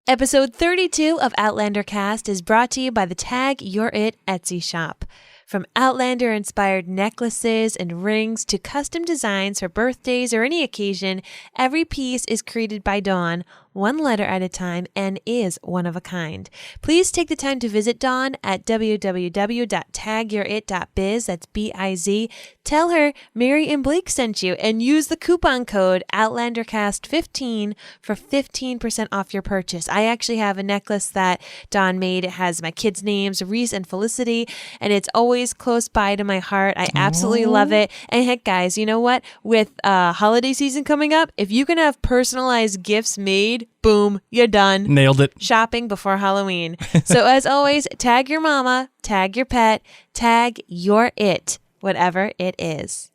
Episode 32 of Outlander Cast is brought to you by the Tag Your It Etsy shop. From Outlander-inspired necklaces and rings to custom designs for birthdays or any occasion, every piece is created by Dawn, one letter at a time, and is one of a kind. Please take the time to visit Dawn at www.tagyourit.biz, that's B-I-Z. Tell her Mary and Blake sent you and use the coupon code OutlanderCast15 for 15% off your purchase. I actually have a necklace that Dawn made. It has my kids' names, Reese and Felicity, and it's always close by to my heart. I absolutely love it. And heck, guys, you know what? With holiday season coming up, if you can have personalized gifts made, boom, you're done. Nailed it. Shopping before Halloween. So as always, tag your mama, tag your pet, tag your it, whatever it is.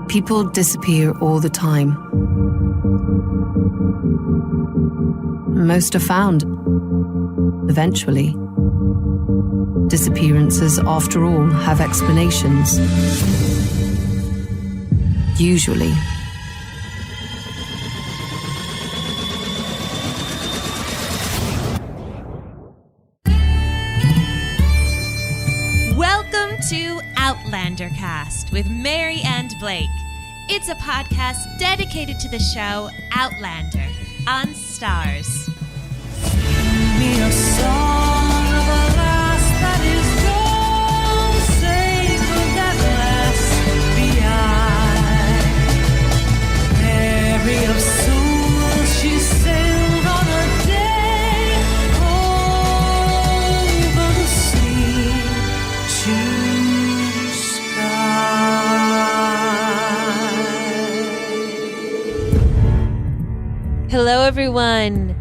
People disappear all the time. Most are found. Eventually. Disappearances, after all, have explanations. Usually. Welcome to Outlander Cast with Mary and Blake. It's a podcast dedicated to the show Outlander on Starz. Me a song of a lass that is gone, save of that lass behind. Mary of soul, she sailed on a day over the sea to sky. Hello, everyone.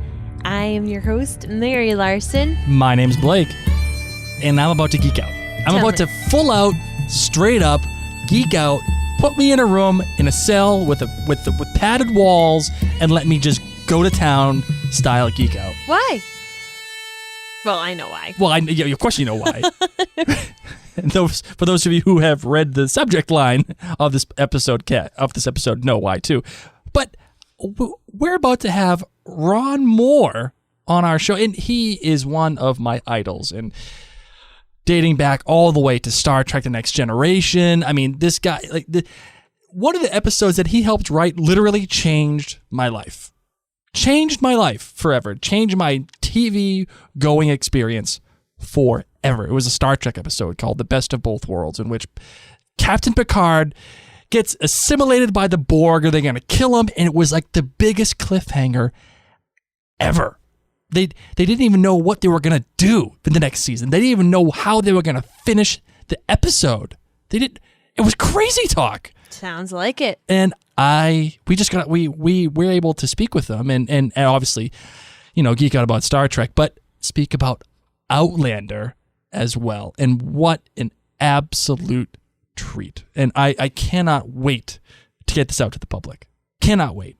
I am your host, Mary Larson. My name's Blake, and I'm about to geek out. I'm about to full out, straight up geek out. Put me in a room in a cell with padded walls, and let me just go to town style geek out. Why? Well, I know why. Well, yeah, of course you know why. And for those of you who have read the subject line of this episode, know why too. But we're about to have Ron Moore on our show, and he is one of my idols, and dating back all the way to Star Trek: The Next Generation. I mean, this guy, one of the episodes that he helped write literally changed my life. Changed my life forever. Changed my TV going experience forever. It was a Star Trek episode called The Best of Both Worlds, in which Captain Picard gets assimilated by the Borg, or they're going to kill him, and it was like the biggest cliffhanger ever. They didn't even know what they were going to do for the next season. They didn't even know how they were going to finish the episode. It was crazy talk. Sounds like it. And we're able to speak with them and obviously, geek out about Star Trek, but speak about Outlander as well. And what an absolute treat. And I cannot wait to get this out to the public. Cannot wait.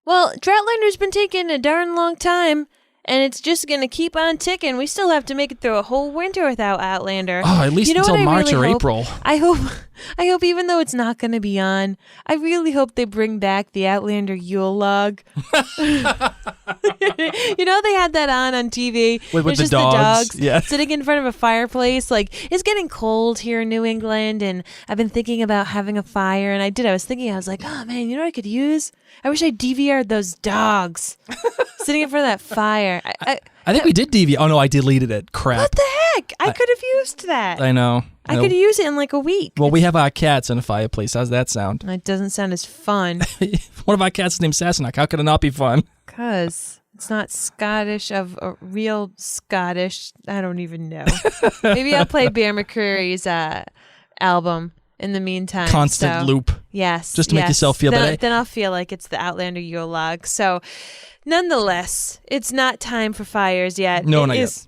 Well, Droughtlander's been taking a darn long time, and it's just going to keep on ticking. We still have to make it through a whole winter without Outlander. Oh, at least until March or April. I hope even though it's not going to be on, I really hope they bring back the Outlander Yule log. They had that on TV. With the dogs. Yeah. Sitting in front of a fireplace. It's getting cold here in New England, and I've been thinking about having a fire, and I was like, oh man, you know what I could use? I wish I DVR'd those dogs sitting in front of that fire. I think we did DVR. Oh no, I deleted it. Crap. What the heck? I could have used that. I know. I could use it in like a week. Well, we have our cats in a fireplace. How's that sound? It doesn't sound as fun. One of our cats is named Sassenach. How could it not be fun? Because it's not Scottish of a real Scottish. I don't even know. Maybe I'll play Behr McCreary's album in the meantime. Constant loop. Yes. Just to make yourself feel better. Then I'll feel like it's the Outlander Yule log. So nonetheless, it's not time for fires yet. No, not yet.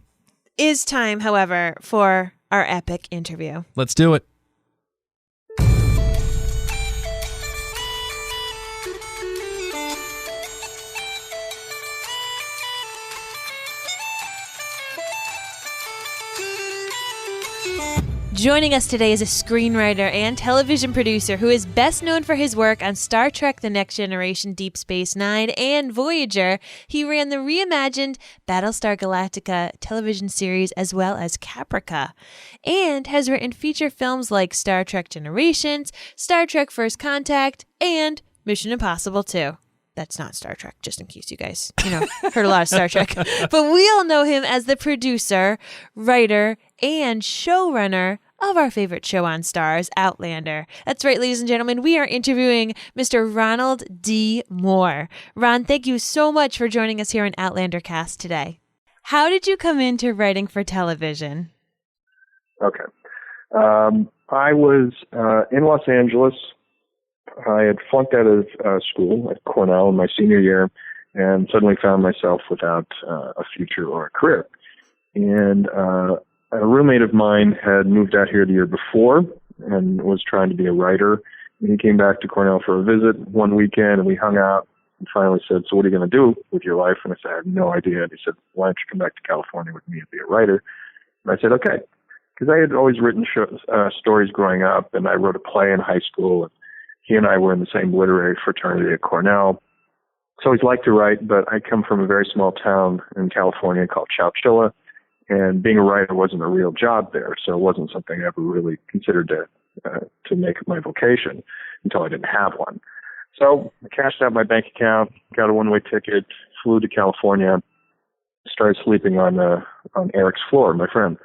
It is time, however, for our epic interview. Let's do it. Joining us today is a screenwriter and television producer who is best known for his work on Star Trek: The Next Generation, Deep Space Nine, and Voyager. He ran the reimagined Battlestar Galactica television series as well as Caprica, and has written feature films like Star Trek Generations, Star Trek First Contact, and Mission Impossible 2. That's not Star Trek, just in case you guys, heard a lot of Star Trek. But we all know him as the producer, writer, and showrunner of our favorite show on Starz, Outlander. That's right, ladies and gentlemen, we are interviewing Mr. Ronald D. Moore. Ron, thank you so much for joining us here on Outlander Cast today. How did you come into writing for television? Okay. I was in Los Angeles. I had flunked out of school at Cornell in my senior year and suddenly found myself without a future or a career. And a roommate of mine had moved out here the year before and was trying to be a writer. And he came back to Cornell for a visit one weekend, and we hung out and finally said, "So what are you going to do with your life?" And I said, "I have no idea." And he said, "Why don't you come back to California with me and be a writer?" And I said, "Okay." Because I had always written stories growing up, and I wrote a play in high school. And he and I were in the same literary fraternity at Cornell. So he's liked to write, but I come from a very small town in California called Chowchilla. And being a writer wasn't a real job there, so it wasn't something I ever really considered to make my vocation until I didn't have one. So I cashed out my bank account, got a one-way ticket, flew to California, started sleeping on Eric's floor, my friend,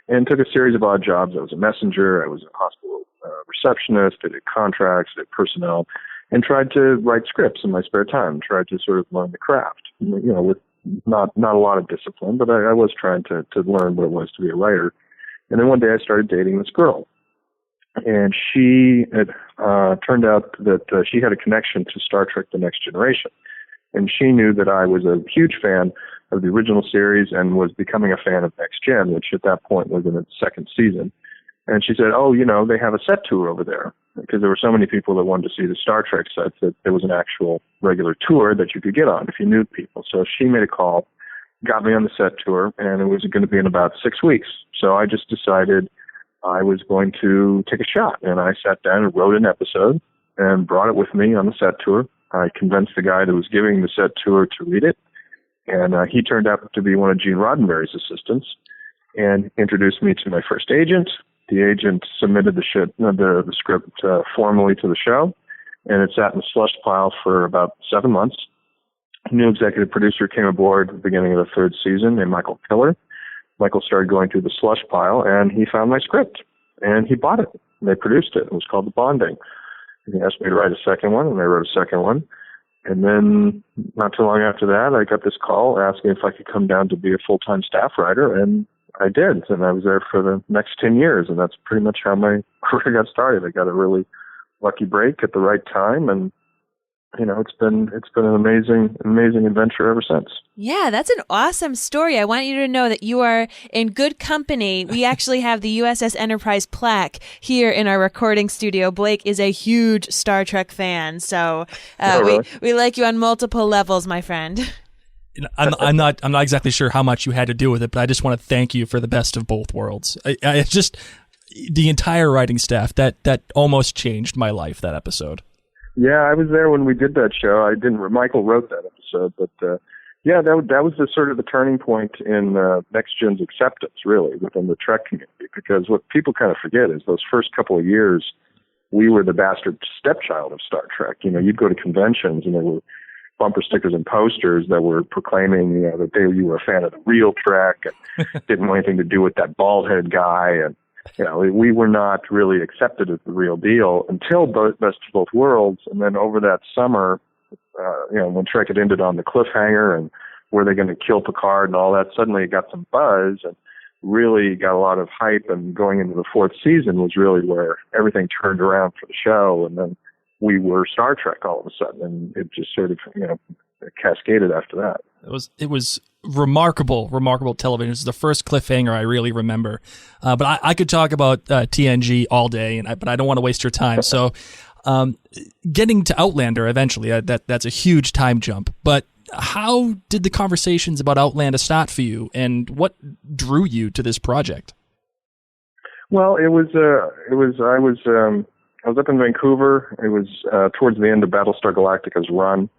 and took a series of odd jobs. I was a messenger, I was a hospital receptionist, I did contracts, I did personnel, and tried to write scripts in my spare time, tried to sort of learn the craft, with not a lot of discipline, but I was trying to learn what it was to be a writer. And then one day I started dating this girl. And she had turned out that she had a connection to Star Trek: The Next Generation. And she knew that I was a huge fan of the original series and was becoming a fan of Next Gen, which at that point was in its second season. And she said, "Oh, they have a set tour over there." Because there were so many people that wanted to see the Star Trek sets that there was an actual regular tour that you could get on if you knew people. So she made a call, got me on the set tour, and it was going to be in about 6 weeks. So I just decided I was going to take a shot. And I sat down and wrote an episode and brought it with me on the set tour. I convinced the guy that was giving the set tour to read it. And he turned out to be one of Gene Roddenberry's assistants and introduced me to my first agent. The agent submitted the script formally to the show, and it sat in the slush pile for about 7 months. A new executive producer came aboard at the beginning of the third season named Michael Piller. Michael started going through the slush pile, and he found my script, and he bought it. And they produced it. It was called The Bonding. And he asked me to write a second one, and I wrote a second one. And then not too long after that, I got this call asking if I could come down to be a full-time staff writer, and I did, and I was there for the next 10 years, and that's pretty much how my career got started. I got a really lucky break at the right time, and it's been an amazing adventure ever since. Yeah, that's an awesome story. I want you to know that you are in good company. We actually have the USS Enterprise plaque here in our recording studio. Blake is a huge Star Trek fan, so really? we like you on multiple levels, my friend. I'm not exactly sure how much you had to do with it, but I just want to thank you for the best of both worlds. I just the entire writing staff that almost changed my life. That episode. Yeah, I was there when we did that show. Michael wrote that episode, but that was the sort of the turning point in Next Gen's acceptance, really, within the Trek community. Because what people kind of forget is those first couple of years, we were the bastard stepchild of Star Trek. You'd go to conventions and there were bumper stickers and posters that were proclaiming, that you were a fan of the real Trek and didn't want anything to do with that bald-headed guy. And, we were not really accepted as the real deal until Best of Both Worlds. And then over that summer, when Trek had ended on the cliffhanger and were they going to kill Picard and all that, suddenly it got some buzz and really got a lot of hype. And going into the fourth season was really where everything turned around for the show. And then we were Star Trek all of a sudden, and it just sort of, cascaded after that. It was remarkable television. It was the first cliffhanger I really remember. But I could talk about TNG all day, but I don't want to waste your time. So, getting to Outlander eventually, that's a huge time jump. But how did the conversations about Outlander start for you, and what drew you to this project? Well, I was up in Vancouver. It was towards the end of Battlestar Galactica's run,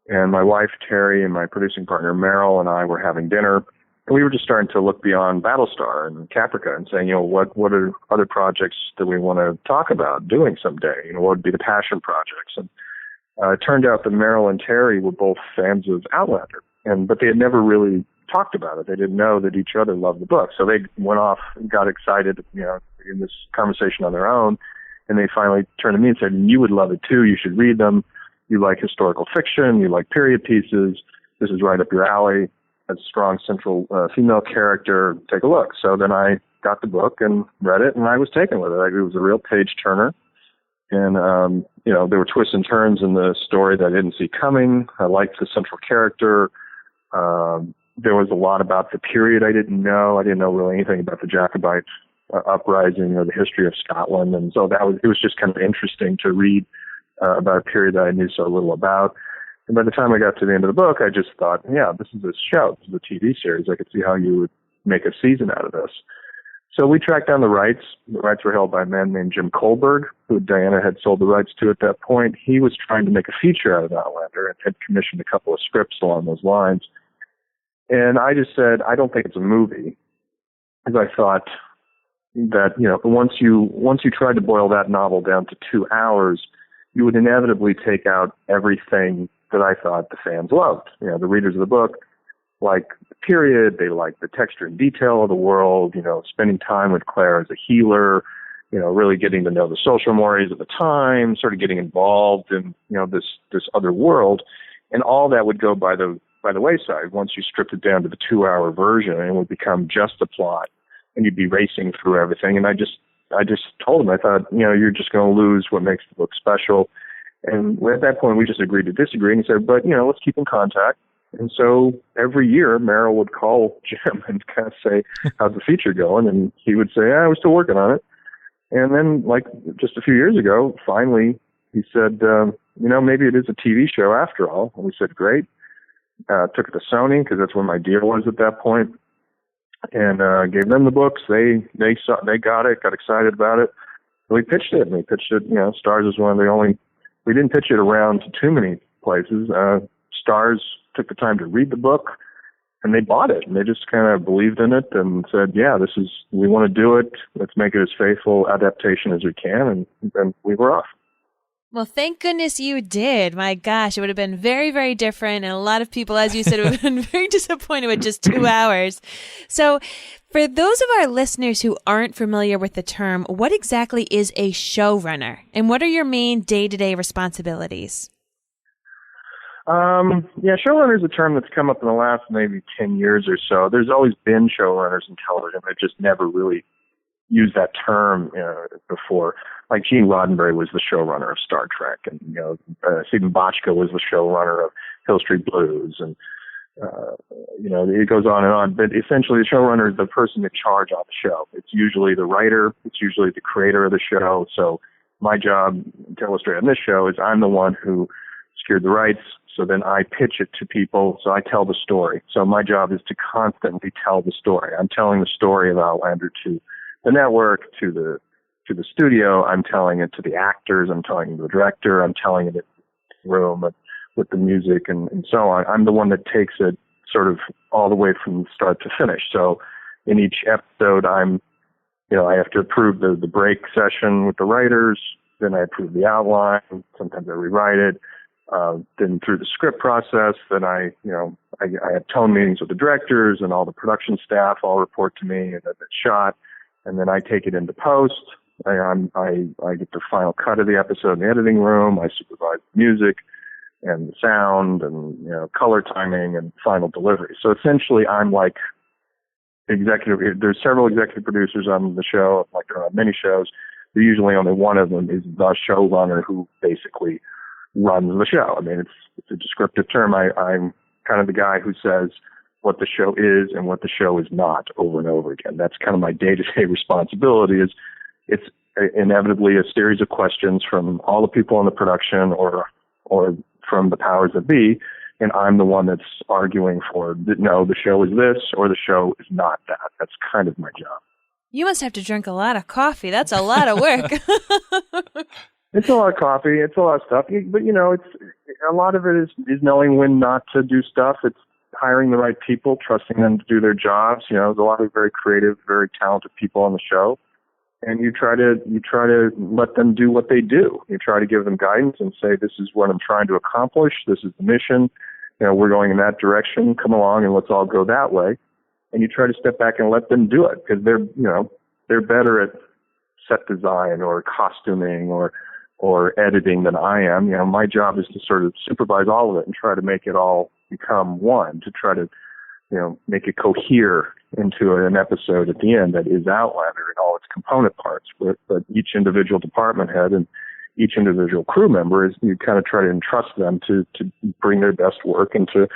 and my wife Terry and my producing partner Meryl and I were having dinner, and we were just starting to look beyond Battlestar and Caprica and saying, what are other projects that we want to talk about doing someday? What would be the passion projects? And it turned out that Meryl and Terry were both fans of Outlander, but they had never really talked about it. They didn't know that each other loved the book, so they went off and got excited, in this conversation on their own. And they finally turned to me and said, "You would love it too. You should read them. You like historical fiction. You like period pieces. This is right up your alley. Has a strong central female character. Take a look." So then I got the book and read it, and I was taken with it. It was a real page turner. And, there were twists and turns in the story that I didn't see coming. I liked the central character. There was a lot about the period I didn't know. I didn't know really anything about the Jacobite uprising or the history of Scotland. And so it was just kind of interesting to read about a period that I knew so little about. And by the time I got to the end of the book, I just thought, yeah, this is a show. This is a TV series. I could see how you would make a season out of this. So we tracked down the rights. The rights were held by a man named Jim Kohlberg, who Diana had sold the rights to at that point. He was trying to make a feature out of Outlander and had commissioned a couple of scripts along those lines. And I just said, I don't think it's a movie, because I thought that, once you tried to boil that novel down to 2 hours, you would inevitably take out everything that I thought the fans loved. The readers of the book like the period, they like the texture and detail of the world, spending time with Claire as a healer, really getting to know the social mores of the time, sort of getting involved in, this other world. And all that would go by the wayside once you stripped it down to the 2-hour version, and it would become just the plot, and you'd be racing through everything. And I just told him, I thought, you're just going to lose what makes the book special. And at that point, we just agreed to disagree. And he said, but, let's keep in contact. And so every year, Meryl would call Jim and kind of say, how's the feature going? And he would say, we're still working on it. And then, just a few years ago, finally, he said, maybe it is a TV show after all. And we said, great. Took it to Sony, because that's where my deal was at that point, and gave them the books. They got it, got excited about it. And we pitched it. Starz is one of the only. We didn't pitch it around to too many places. Starz took the time to read the book, and they bought it. And they just kind of believed in it and said, "Yeah, we want to do it. Let's make it as faithful adaptation as we can." And then we were off. Well, thank goodness you did. My gosh, it would have been very, very different. And a lot of people, as you said, would have been very disappointed with just 2 hours. So for those of our listeners who aren't familiar with the term, what exactly is a showrunner? And what are your main day-to-day responsibilities? Showrunner is a term that's come up in the last maybe 10 years or so. There's always been showrunners in television. They've just never really used that term before. Like Gene Roddenberry was the showrunner of Star Trek, and Stephen Bochco was the showrunner of Hill Street Blues, and it goes on and on. But essentially, the showrunner is the person in charge on the show. It's usually the writer, it's usually the creator of the show. So my job to illustrate on this show is I'm the one who secured the rights. So then I pitch it to people. So I tell the story. So my job is to constantly tell the story. I'm telling the story of Outlander to the network, to the studio. I'm telling it to the actors. I'm telling the director. I'm telling it in the room with the music and so on. I'm the one that takes it sort of all the way from start to finish. So in each episode, I have to approve the break session with the writers. Then I approve the outline. Sometimes I rewrite it. Then through the script process, then I have tone meetings with the directors, and all the production staff all report to me, and then it's shot. And then I take it into post. I get the final cut of the episode in the editing room. I supervise the music and the sound and color timing and final delivery. So essentially, I'm like executive. There's several executive producers on the show, like there are on many shows. But usually, only one of them is the showrunner, who basically runs the show. I mean, it's a descriptive term. I'm kind of the guy who says what the show is and what the show is not over and over again. That's kind of my day-to-day responsibility. It's inevitably a series of questions from all the people on the production or from the powers that be, and I'm the one that's arguing for, no, the show is this or the show is not that. That's kind of my job. You must have to drink a lot of coffee. That's a lot of work. It's a lot of coffee. It's a lot of stuff. But, it's a lot of it is knowing when not to do stuff. It's hiring the right people, trusting them to do their jobs. There's a lot of very creative, very talented people on the show. And you try to let them do what they do. You try to give them guidance and say, this is what I'm trying to accomplish. This is the mission. We're going in that direction. Come along and let's all go that way. And you try to step back and let them do it because they're better at set design or costuming or editing than I am. My job is to sort of supervise all of it and try to make it all become one, to try to, make it cohere into an episode at the end that is Outlander in all its component parts. But each individual department head and each individual crew member you kind of try to entrust them to bring their best work and to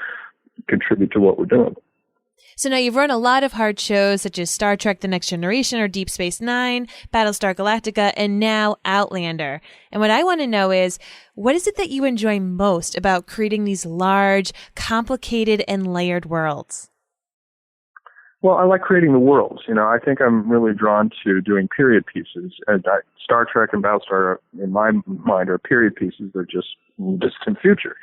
contribute to what we're doing. So now you've run a lot of hard shows such as Star Trek The Next Generation or Deep Space Nine, Battlestar Galactica, and now Outlander. And what I want to know is, what is it that you enjoy most about creating these large, complicated, and layered worlds? Well, I like creating the worlds. I think I'm really drawn to doing period pieces. Star Trek and Battlestar, in my mind, are period pieces. They're just distant future,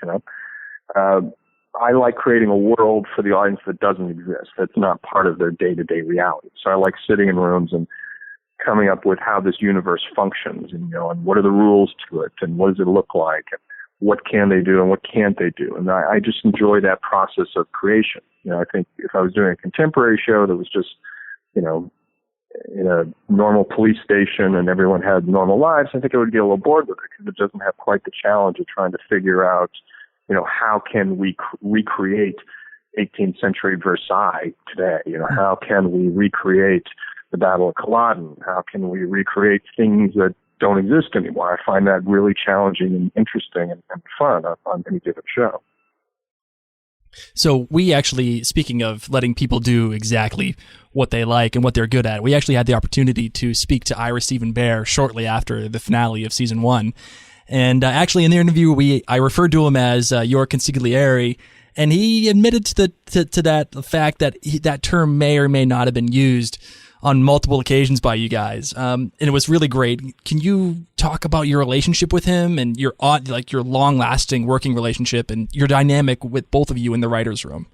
I like creating a world for the audience that doesn't exist, that's not part of their day-to-day reality. So I like sitting in rooms and coming up with how this universe functions, and what are the rules to it, and what does it look like, and what can they do and what can't they do. And I just enjoy that process of creation. I think if I was doing a contemporary show that was just, in a normal police station and everyone had normal lives, I think I would get a little bored with it because it doesn't have quite the challenge of trying to figure out how can we recreate 18th century Versailles today? How can we recreate the Battle of Culloden? How can we recreate things that don't exist anymore? I find that really challenging and interesting and fun on any given show. So we actually, speaking of letting people do exactly what they like and what they're good at, we actually had the opportunity to speak to Ira Steven Behr shortly after the finale of season 1. And actually, in the interview, I referred to him as your consigliere, and he admitted to the fact that that term may or may not have been used on multiple occasions by you guys, and it was really great. Can you talk about your relationship with him and your long-lasting working relationship and your dynamic with both of you in the writers' room?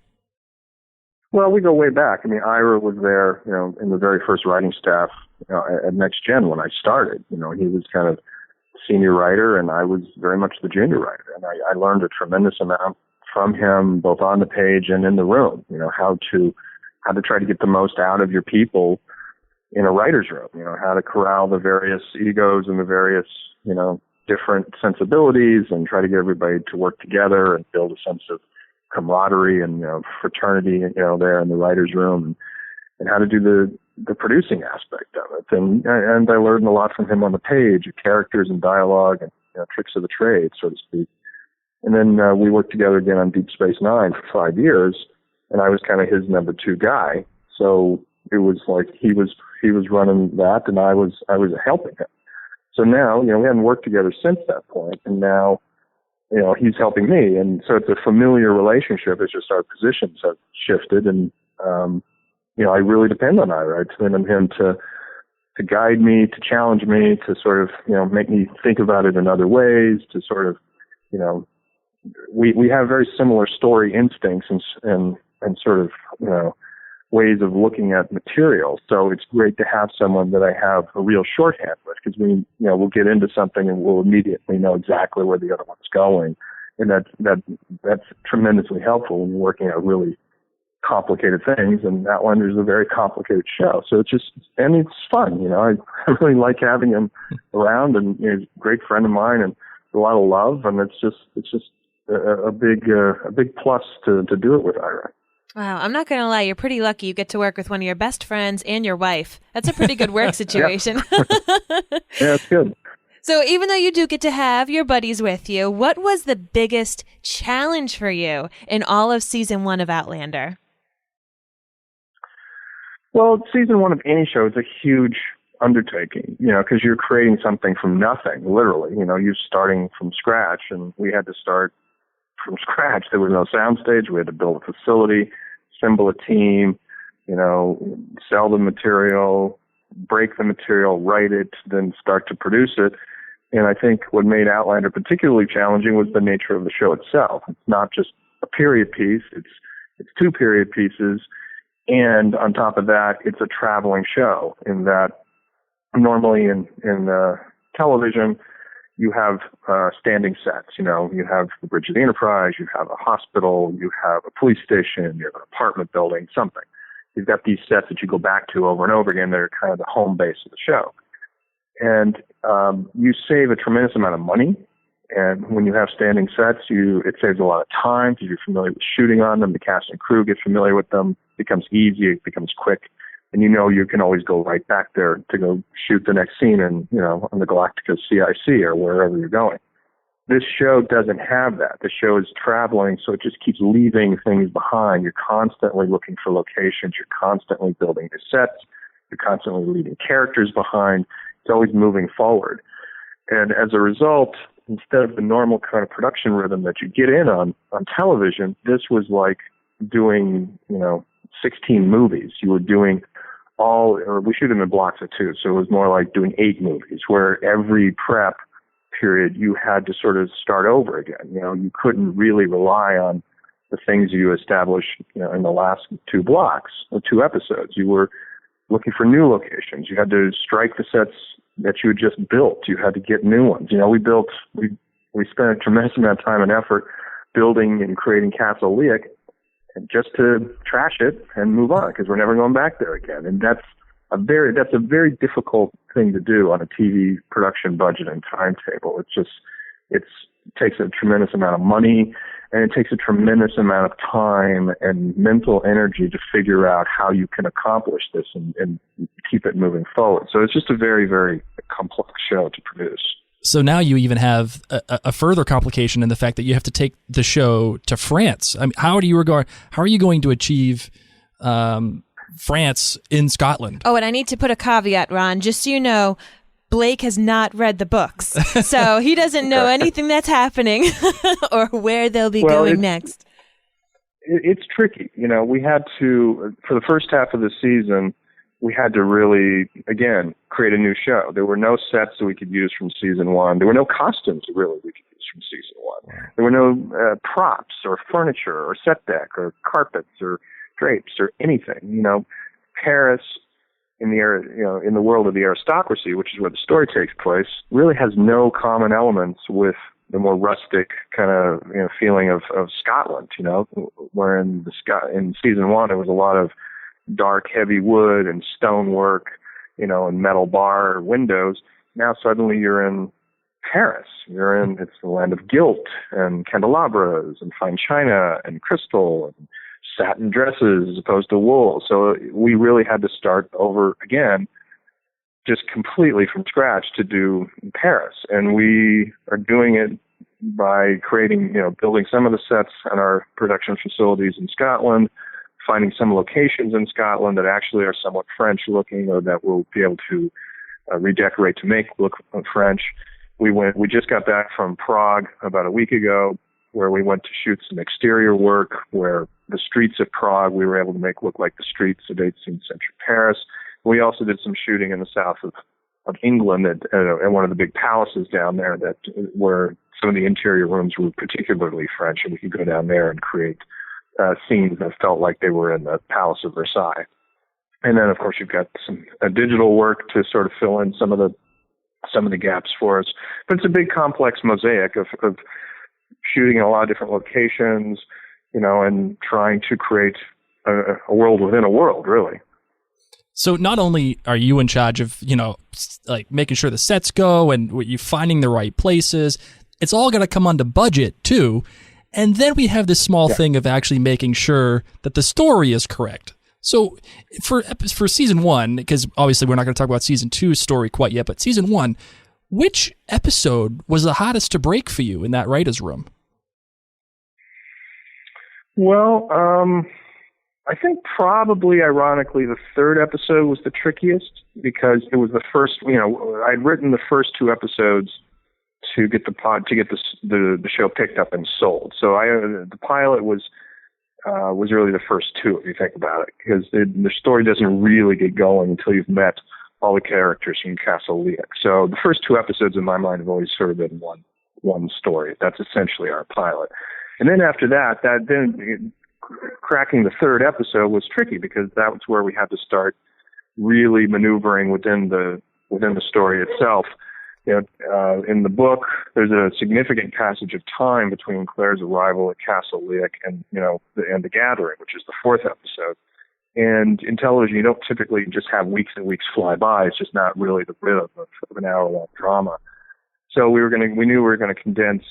Well, we go way back. Ira was there, in the very first writing staff at Next Gen when I started. He was kind of senior writer, and I was very much the junior writer. And I learned a tremendous amount from him, both on the page and in the room. How to try to get the most out of your people in a writer's room. How to corral the various egos and the various different sensibilities, and try to get everybody to work together and build a sense of camaraderie and fraternity there in the writer's room, and how to do the producing aspect of it. And I learned a lot from him on the page, characters and dialogue and tricks of the trade, so to speak. And then we worked together again on Deep Space Nine for 5 years, and I was kind of his number 2 guy. So it was like he was running that, and I was helping him. So now, we hadn't worked together since that point, and now, he's helping me, and so it's a familiar relationship. It's just our positions have shifted, and I really depend on Ira. I depend on him to guide me, to challenge me, to sort of, make me think about it in other ways, to sort of, we have very similar story instincts and sort of, ways of looking at material. So it's great to have someone that I have a real shorthand with, because we'll get into something and we'll immediately know exactly where the other one's going. And that's tremendously helpful when you're working out really complicated things, and Outlander is a very complicated show. So it's fun, I really like having him around, and he's a great friend of mine and a lot of love, and it's just a big plus to do it with Ira. Wow, I'm not going to lie, you're pretty lucky you get to work with one of your best friends and your wife. That's a pretty good work situation. Yeah, it's good. So even though you do get to have your buddies with you, what was the biggest challenge for you in all of season 1 of Outlander? Well, season 1 of any show is a huge undertaking, because you're creating something from nothing, literally. You're starting from scratch, and we had to start from scratch. There was no soundstage. We had to build a facility, assemble a team, sell the material, break the material, write it, then start to produce it. And I think what made Outlander particularly challenging was the nature of the show itself. It's not just a period piece, it's two period pieces, and on top of that, it's a traveling show in that normally in television, you have standing sets. You know, you have the Bridge of the Enterprise, you have a hospital, you have a police station, you have an apartment building, something. You've got these sets that you go back to over and over again. They're kind of the home base of the show. And you save a tremendous amount of money. And when you have standing sets, it saves a lot of time because you're familiar with shooting on them. The cast and crew get familiar with them. It becomes easy. It becomes quick. And you know you can always go right back there to go shoot the next scene on the Galactica CIC or wherever you're going. This show doesn't have that. The show is traveling, so it just keeps leaving things behind. You're constantly looking for locations. You're constantly building new sets. You're constantly leaving characters behind. It's always moving forward. And as a result, instead of the normal kind of production rhythm that you get in on television, this was like doing, 16 movies. You were doing we shoot them in blocks of 2, so it was more like doing 8 movies, where every prep period you had to sort of start over again. You couldn't really rely on the things you established, in the last 2 blocks or 2 episodes. You were looking for new locations. You had to strike the sets that you had just built. You had to get new ones. We spent a tremendous amount of time and effort building and creating Castle Leak, and just to trash it and move on because we're never going back there again. And that's a very difficult thing to do on a TV production budget and timetable. It takes a tremendous amount of money, and it takes a tremendous amount of time and mental energy to figure out how you can accomplish this and keep it moving forward. So it's just a very, very complex show to produce. So now you even have a further complication in the fact that you have to take the show to France. I mean, how are you going to achieve France in Scotland? Oh, and I need to put a caveat, Ron, just so you know, Blake has not read the books, so he doesn't know anything that's happening or where they'll be going next. It's tricky. We had to, for the first half of the season, we had to really, again, create a new show. There were no sets that we could use from season 1. There were no costumes really we could use from season 1. There were no props or furniture or set deck or carpets or drapes or anything. Paris in the world of the aristocracy, which is where the story takes place, really has no common elements with the more rustic kind of feeling of Scotland. Where in season 1 there was a lot of dark, heavy wood and stonework, and metal bar windows. Now suddenly you're in Paris. It's the land of gilt and candelabras and fine china and crystal and satin dresses as opposed to wool. So we really had to start over again, just completely from scratch to do Paris. And we are doing it by creating, building some of the sets in our production facilities in Scotland, finding some locations in Scotland that actually are somewhat French looking or that we'll be able to redecorate to make look French. We just got back from Prague about a week ago, where we went to shoot some exterior work where the streets of Prague we were able to make look like the streets of 18th century Paris. We also did some shooting in the south of England at one of the big palaces down there where some of the interior rooms were particularly French, and we could go down there and create scenes that felt like they were in the Palace of Versailles. And then, of course, you've got some digital work to sort of fill in some of the gaps for us. But it's a big, complex mosaic of shooting in a lot of different locations, and trying to create a world within a world, really. So not only are you in charge of, like making sure the sets go and you finding the right places, it's all going to come under budget too. And then we have this small thing of actually making sure that the story is correct. So for season 1, because obviously we're not going to talk about season 2's story quite yet, but season 1, which episode was the hardest to break for you in that writer's room? Well, I think probably, ironically, the 3rd episode was the trickiest because it was the first. I'd written the first 2 episodes to get the show picked up and sold. So the pilot was really the first 2, if you think about it, because the story doesn't really get going until you've met all the characters from Castle Leak. So the first 2 episodes in my mind have always sort of been one story. That's essentially our pilot. And then after that, cracking the 3rd episode was tricky because that was where we had to start really maneuvering within the story itself. In the book, there's a significant passage of time between Claire's arrival at Castle Leak and the Gathering, which is the 4th episode. And in television, you don't typically just have weeks and weeks fly by. It's just not really the rhythm of an hour-long drama. So we knew we were going to condense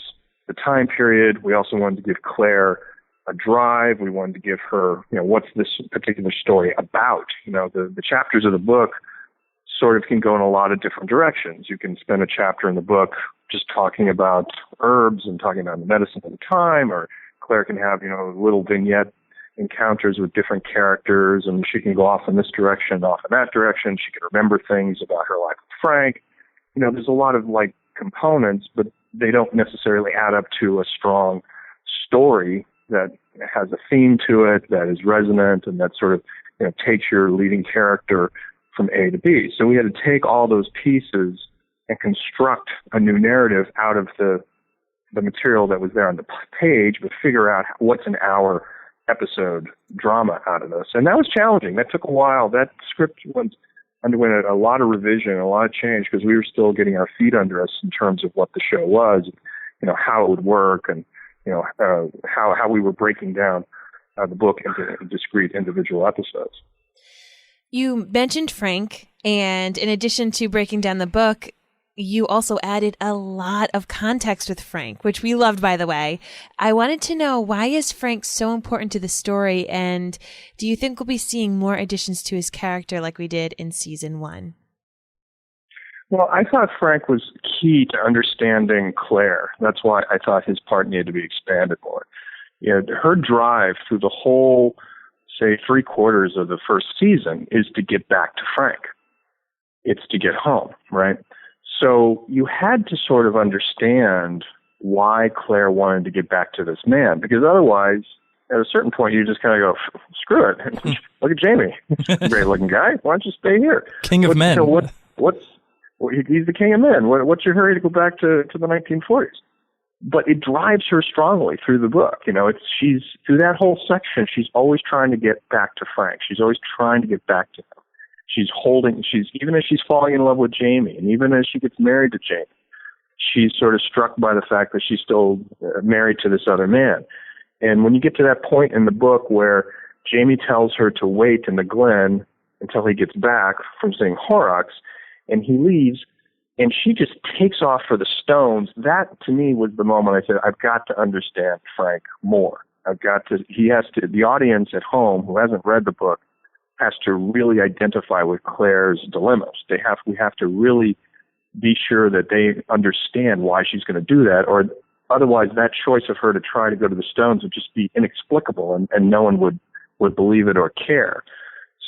the time period. We also wanted to give Claire a drive. We wanted to give her, what's this particular story about? The chapters of the book sort of can go in a lot of different directions. You can spend a chapter in the book just talking about herbs and talking about the medicine of the time, or Claire can have, little vignette encounters with different characters, and she can go off in this direction, off in that direction. She can remember things about her life with Frank. There's a lot of components, but they don't necessarily add up to a strong story that has a theme to it, that is resonant, and that sort of takes your leading character from A to B. So we had to take all those pieces and construct a new narrative out of the material that was there on the page, but figure out what's an hour episode drama out of this. And that was challenging. That took a while. That script underwent a lot of revision, a lot of change, because we were still getting our feet under us in terms of what the show was, how it would work, and how we were breaking down the book into discrete individual episodes. You mentioned Frank, and in addition to breaking down the book, you also added a lot of context with Frank, which we loved, by the way. I wanted to know, why is Frank so important to the story, and do you think we'll be seeing more additions to his character like we did in season 1? Well, I thought Frank was key to understanding Claire. That's why I thought his part needed to be expanded more. Her drive through the whole, say, 3/4 of the first season is to get back to Frank. It's to get home, right? So you had to sort of understand why Claire wanted to get back to this man, because otherwise, at a certain point, you just kind of go, screw it. Look at Jamie. Great-looking guy. Why don't you stay here? King of men. He's the king of men. What's your hurry to go back to the 1940s? But it drives her strongly through the book. She's through that whole section, she's always trying to get back to Frank. She's always trying to get back to him. Even as she's falling in love with Jamie, and even as she gets married to Jamie, she's sort of struck by the fact that she's still married to this other man. And when you get to that point in the book where Jamie tells her to wait in the Glen until he gets back from seeing Horrocks, and he leaves, and she just takes off for the stones, that to me was the moment I said, I've got to understand Frank more. The audience at home who hasn't read the book has to really identify with Claire's dilemmas. We have to really be sure that they understand why she's going to do that, or otherwise that choice of her to try to go to the stones would just be inexplicable, and no one would believe it or care.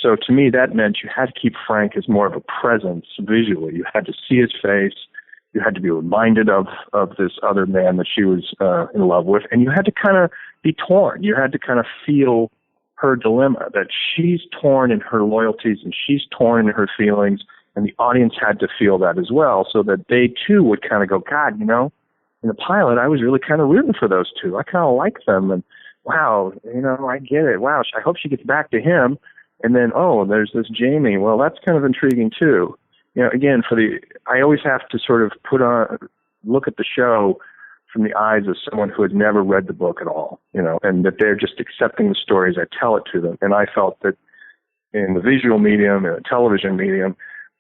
So to me, that meant you had to keep Frank as more of a presence visually. You had to see his face. You had to be reminded of this other man that she was in love with, and you had to kind of be torn. You had to kind of feel her dilemma, that she's torn in her loyalties and she's torn in her feelings, and the audience had to feel that as well, so that they too would kind of go, God, in the pilot, I was really kind of rooting for those two. I kind of like them, and wow, I get it. Wow, I hope she gets back to him. And then, there's this Jamie. Well, that's kind of intriguing too. Again, I always have to sort of look at the show from the eyes of someone who had never read the book at all, and that they're just accepting the story as I tell it to them. And I felt that in the visual medium, in the television medium,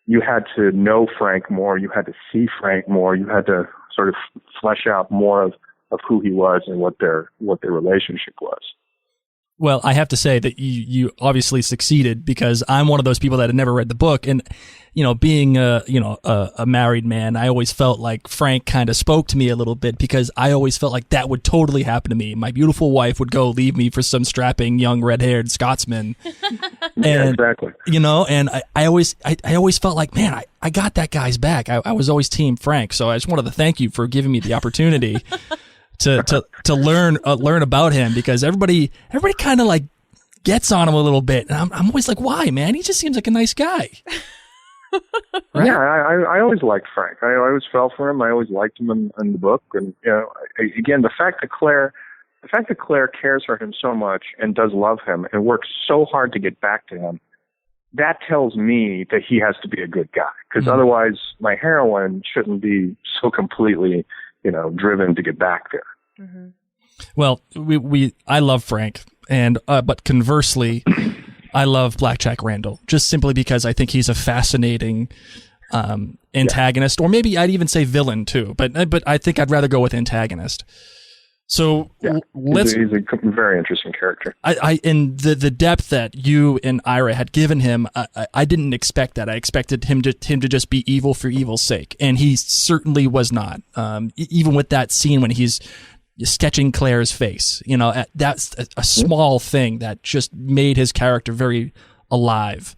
you had to know Frank more. You had to see Frank more. You had to sort of flesh out more of who he was and what their relationship was. Well, I have to say that you obviously succeeded, because I'm one of those people that had never read the book, and being a married man, I always felt like Frank kind of spoke to me a little bit, because I always felt like that would totally happen to me. My beautiful wife would go leave me for some strapping young red-haired Scotsman. Yeah, exactly. And I always felt like, man, I got that guy's back. I was always team Frank, so I just wanted to thank you for giving me the opportunity to learn about him, because everybody kind of like gets on him a little bit, and I'm always like, why, man? He just seems like a nice guy. Right? Yeah, I always liked Frank. I always fell for him. I always liked him in the book. And again, the fact that Claire cares for him so much and does love him and works so hard to get back to him, that tells me that he has to be a good guy. Because otherwise, my heroine shouldn't be so completely, driven to get back there. Mm-hmm. Well, I love Frank, and but conversely, I love Black Jack Randall, just simply because I think he's a fascinating antagonist, or maybe I'd even say villain too. But I think I'd rather go with antagonist. So he's a very interesting character. In the depth that you and Ira had given him, I didn't expect that. I expected him to just be evil for evil's sake, and he certainly was not. Even with that scene when he's sketching Claire's face, that's a small thing that just made his character very alive.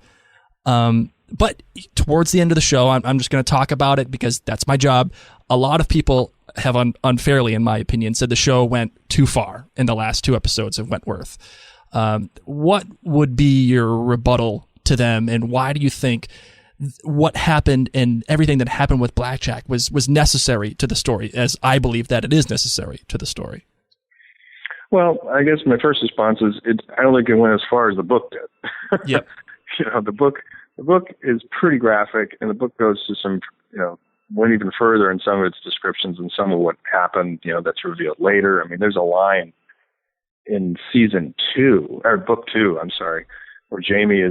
But towards the end of the show, I'm just going to talk about it because that's my job. A lot of people have unfairly, in my opinion, said the show went too far in the last 2 episodes of Wentworth. What would be your rebuttal to them, and why do you think what happened and everything that happened with Black Jack was necessary to the story, as I believe that it is necessary to the story? Well, I guess my first response is I don't think it went as far as the book did. Yep. The book is pretty graphic, and the book goes to some, went even further in some of its descriptions and some of what happened, that's revealed later. I mean, there's a line in book 2, where Jamie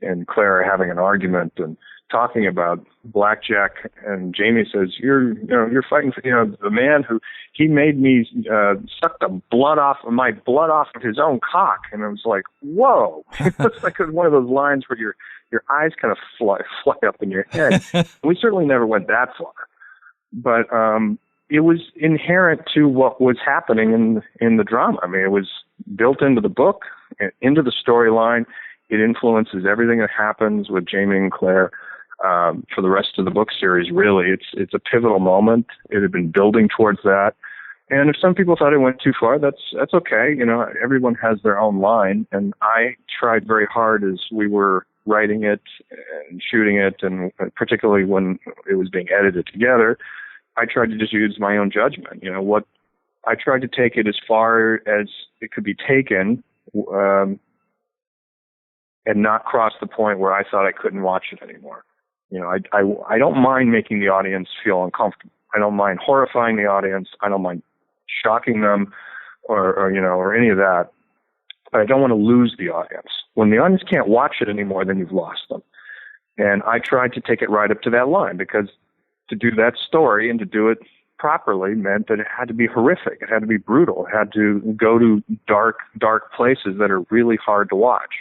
and Claire are having an argument and talking about Black Jack, and Jamie says, you're fighting for, the man who, he made me suck my blood off of his own cock. And I was like, whoa. It's like one of those lines where your eyes kind of fly up in your head. We certainly never went that far, but it was inherent to what was happening in the drama. I mean, it was built into the book, into the storyline. It influences everything that happens with Jamie and Claire for the rest of the book series. Really, it's a pivotal moment. It had been building towards that. And if some people thought it went too far, that's okay. Everyone has their own line. And I tried very hard as we were writing it and shooting it, and particularly when it was being edited together, I tried to just use my own judgment. I tried to take it as far as it could be taken, and not cross the point where I thought I couldn't watch it anymore. I don't mind making the audience feel uncomfortable. I don't mind horrifying the audience. I don't mind shocking them or any of that. But I don't want to lose the audience. When the audience can't watch it anymore, then you've lost them. And I tried to take it right up to that line, because to do that story and to do it properly meant that it had to be horrific. It had to be brutal. It had to go to dark places that are really hard to watch.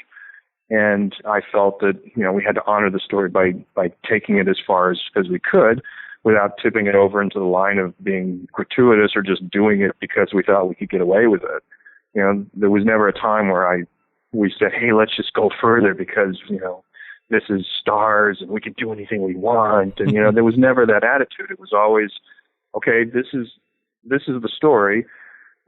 And I felt that, we had to honor the story by taking it as far as we could without tipping it over into the line of being gratuitous or just doing it because we thought we could get away with it. There was never a time where we said, hey, let's just go further because, this is Starz and we can do anything we want. And, there was never that attitude. It was always, okay, this is the story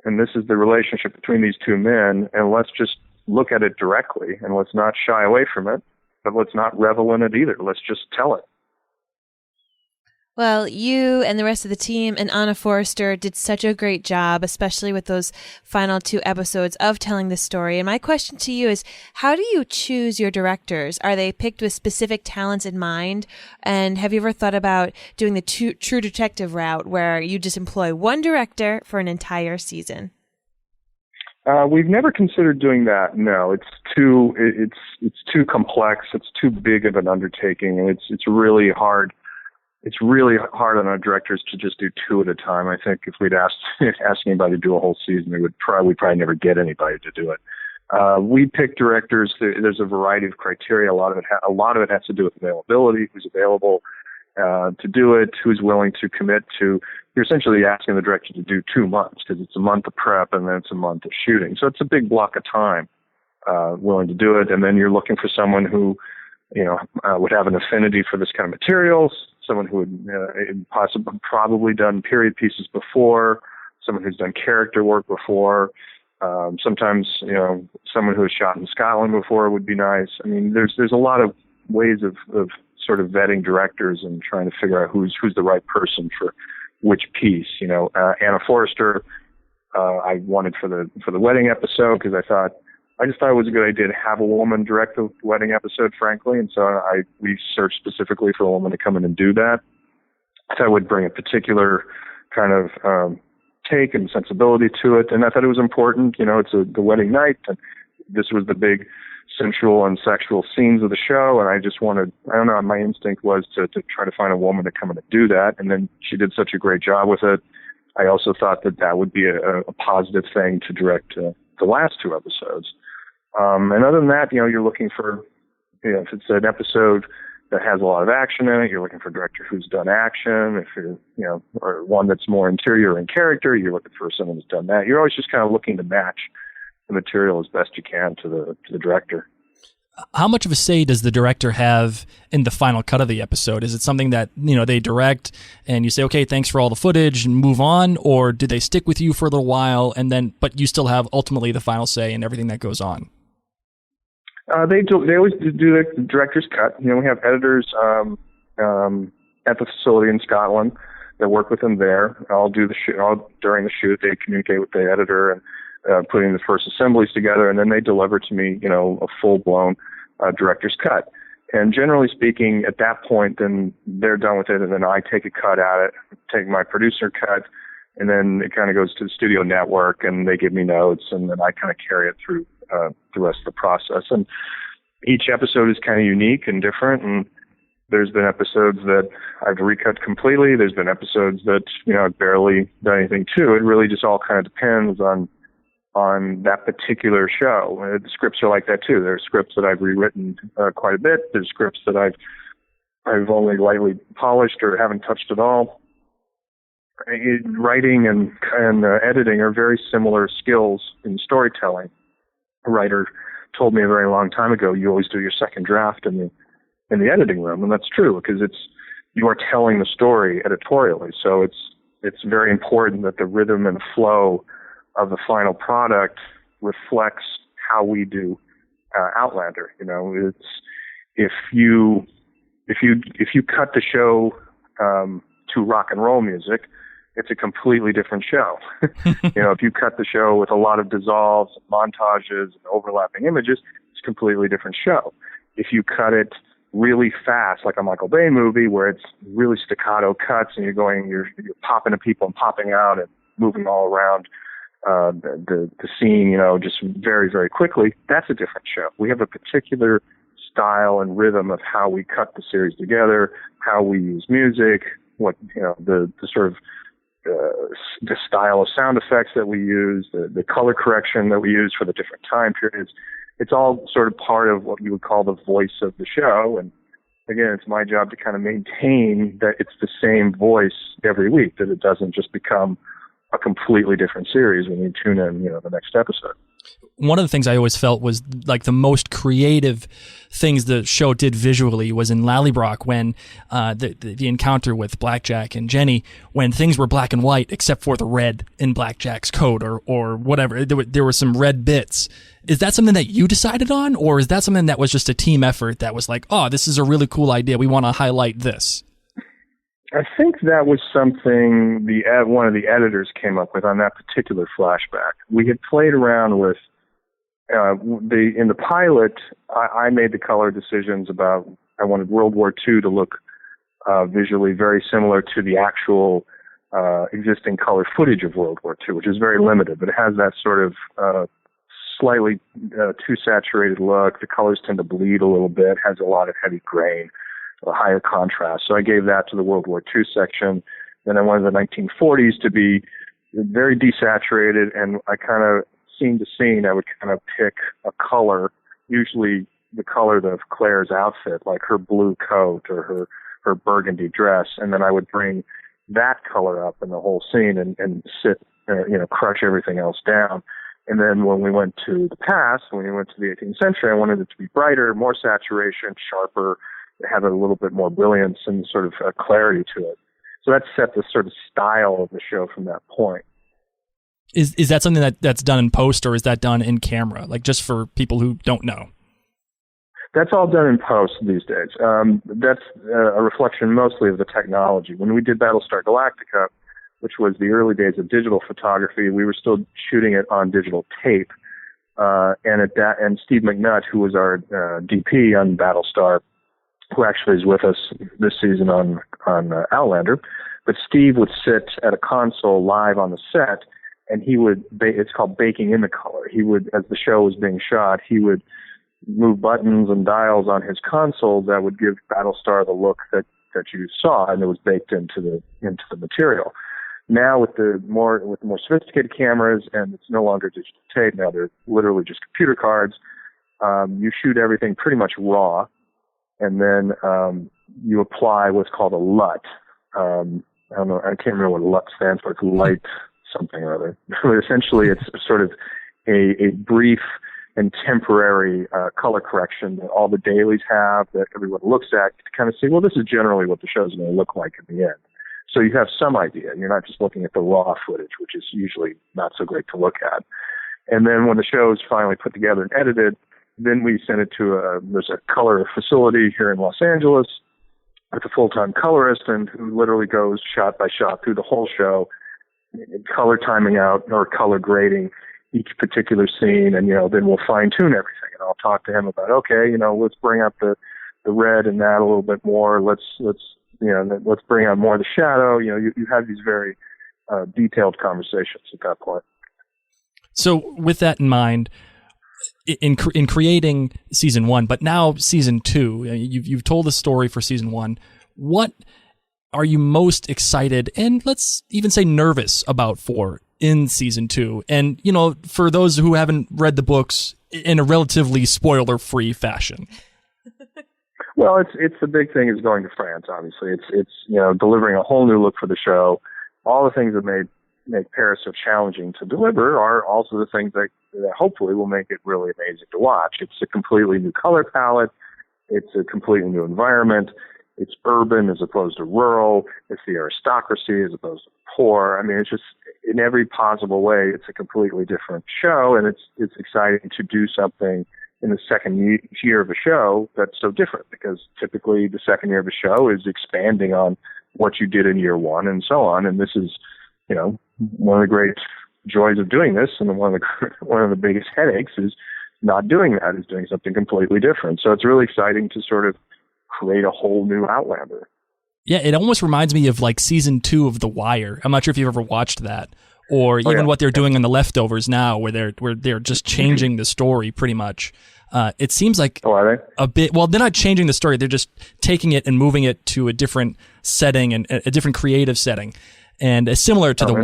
and this is the relationship between these two men, and let's just look at it directly, and let's not shy away from it, but let's not revel in it either. Let's just tell it. Well, you and the rest of the team and Anna Foerster did such a great job, especially with those final 2 episodes of telling the story. And my question to you is, how do you choose your directors? Are they picked with specific talents in mind? And have you ever thought about doing the True Detective route, where you just employ one director for an entire season? We've never considered doing that. No, it's too complex. It's too big of an undertaking, and it's really hard. It's really hard on our directors to just do 2 at a time. I think if we'd ask anybody to do a whole season, we'd probably never get anybody to do it. We pick directors. There's a variety of criteria. A lot of it has to do with availability, who's available to do it, who's willing to commit to. You're essentially asking the director to do 2 months, because it's a month of prep and then it's a month of shooting. So it's a big block of time willing to do it. And then you're looking for someone who, would have an affinity for this kind of materials, someone who would probably done period pieces before, someone who's done character work before. Sometimes, someone who has shot in Scotland before would be nice. I mean, there's a lot of ways of sort of vetting directors and trying to figure out who's the right person for which piece. Anna Foerster, I wanted for the wedding episode because I just thought it was a good idea to have a woman direct the wedding episode, frankly, and so we searched specifically for a woman to come in and do that. I thought it would bring a particular kind of take and sensibility to it, and I thought it was important. It's the wedding night, and this was the big sensual and sexual scenes of the show, and I just wanted, I don't know, my instinct was to try to find a woman to come in and do that, and then she did such a great job with it. I also thought that would be a positive thing to direct the last two episodes. And other than that, you're looking for, if it's an episode that has a lot of action in it, you're looking for a director who's done action. If you're, or one that's more interior in character, you're looking for someone who's done that. You're always just kind of looking to match the material as best you can to the director. How much of a say does the director have in the final cut of the episode? Is it something that, they direct and you say, okay, thanks for all the footage and move on? Or do they stick with you for a little while but you still have ultimately the final say in everything that goes on? They always do the director's cut. We have editors at the facility in Scotland that work with them there. I'll do the shoot. During the shoot, they communicate with the editor and putting the first assemblies together, and then they deliver to me, a full-blown director's cut. And generally speaking, at that point, then they're done with it, and then I take a cut at it, take my producer cut, and then it kind of goes to the studio network, and they give me notes, and then I kind of carry it through the rest of the process. And each episode is kind of unique and different, and there's been episodes that I've recut completely. There's been episodes that, I've barely done anything to. It really just all kind of depends on that particular show. The scripts are like that too. There are scripts that I've rewritten quite a bit. There's scripts that I've only lightly polished or haven't touched at all. Writing and editing are very similar skills in storytelling. A writer told me a very long time ago, you always do your second draft in the editing room, and that's true because you are telling the story editorially. So it's very important that the rhythm and flow of the final product reflects how we do Outlander. It's if you cut the show to rock and roll music, it's a completely different show. If you cut the show with a lot of dissolves, montages, and overlapping images, it's a completely different show. If you cut it really fast, like a Michael Bay movie, where it's really staccato cuts and you're popping to people and popping out and moving all around the scene, just very, very quickly, that's a different show. We have a particular style and rhythm of how we cut the series together, how we use music, what, the sort of the style of sound effects that we use, the color correction that we use for the different time periods. It's all sort of part of what you would call the voice of the show. And again, it's my job to kind of maintain that it's the same voice every week, that it doesn't just become a completely different series when you tune in, the next episode. One of the things I always felt was like the most creative things the show did visually was in Lallybroch when the encounter with Black Jack and Jenny, when things were black and white except for the red in Black Jack's coat or whatever. There were some red bits. Is that something that you decided on, or is that something that was just a team effort that was like, oh, this is a really cool idea, we want to highlight this? I think that was something one of the editors came up with on that particular flashback. We had played around with in the pilot. I made the color decisions about I wanted World War II to look visually very similar to the actual existing color footage of World War II, which is very limited, but it has that sort of slightly too saturated look. The colors tend to bleed a little bit, has a lot of heavy grain, a higher contrast. So I gave that to the World War II section. Then I wanted the 1940s to be very desaturated, and I kind of, scene to scene, I would kind of pick a color, usually the color of Claire's outfit, like her blue coat or her burgundy dress, and then I would bring that color up in the whole scene and crush everything else down. And then when we went to the past, when we went to the 18th century, I wanted it to be brighter, more saturation, sharper, have a little bit more brilliance and sort of clarity to it. So that set the sort of style of the show from that point. Is that something that's done in post, or is that done in camera? Like, just for people who don't know? That's all done in post these days. That's a reflection mostly of the technology. When we did Battlestar Galactica, which was the early days of digital photography, we were still shooting it on digital tape. And Steve McNutt, who was our DP on Battlestar, who actually is with us this season on Outlander, but Steve would sit at a console live on the set, and he would, it's called baking in the color. He would, as the show was being shot, he would move buttons and dials on his console that would give Battlestar the look that you saw, and it was baked into the material. Now with the more sophisticated cameras, and it's no longer digital tape, now they're literally just computer cards. You shoot everything pretty much raw, and then you apply what's called a LUT. I don't know, I can't remember what LUT stands for. It's light something or other. But essentially, it's sort of a brief and temporary color correction that all the dailies have, that everyone looks at to kind of see, well, this is generally what the show's going to look like in the end. So you have some idea. You're not just looking at the raw footage, which is usually not so great to look at. And then when the show is finally put together and edited, then we send it to there's a color facility here in Los Angeles with a full-time colorist, and who literally goes shot by shot through the whole show, color timing out or color grading each particular scene, and then we'll fine-tune everything. And I'll talk to him about, okay, let's bring up the red and that a little bit more. Let's bring out more of the shadow. You have these very detailed conversations at that point. So with that in mind, in creating season 1, but now season 2, you've told the story for season 1. What are you most excited and let's even say nervous about for in season 2? And for those who haven't read the books, in a relatively spoiler-free fashion. Well, it's the big thing is going to France. Obviously, it's delivering a whole new look for the show. All the things that make Paris so challenging to deliver are also the things that hopefully will make it really amazing to watch. It's a completely new color palette. It's a completely new environment. It's urban as opposed to rural. It's the aristocracy as opposed to the poor. I mean, it's just in every possible way, it's a completely different show, and it's exciting to do something in the second year of a show that's so different, because typically the second year of a show is expanding on what you did in year 1 and so on. And this is, one of the great joys of doing this, and one of the biggest headaches is not doing that, is doing something completely different. So it's really exciting to sort of create a whole new Outlander. Yeah, it almost reminds me of like season 2 of The Wire. I'm not sure if you've ever watched that, or even what they're doing on The Leftovers now, where they're just changing the story pretty much. It seems like a bit. Well, they're not changing the story; they're just taking it and moving it to a different setting and a different creative setting, and similar to The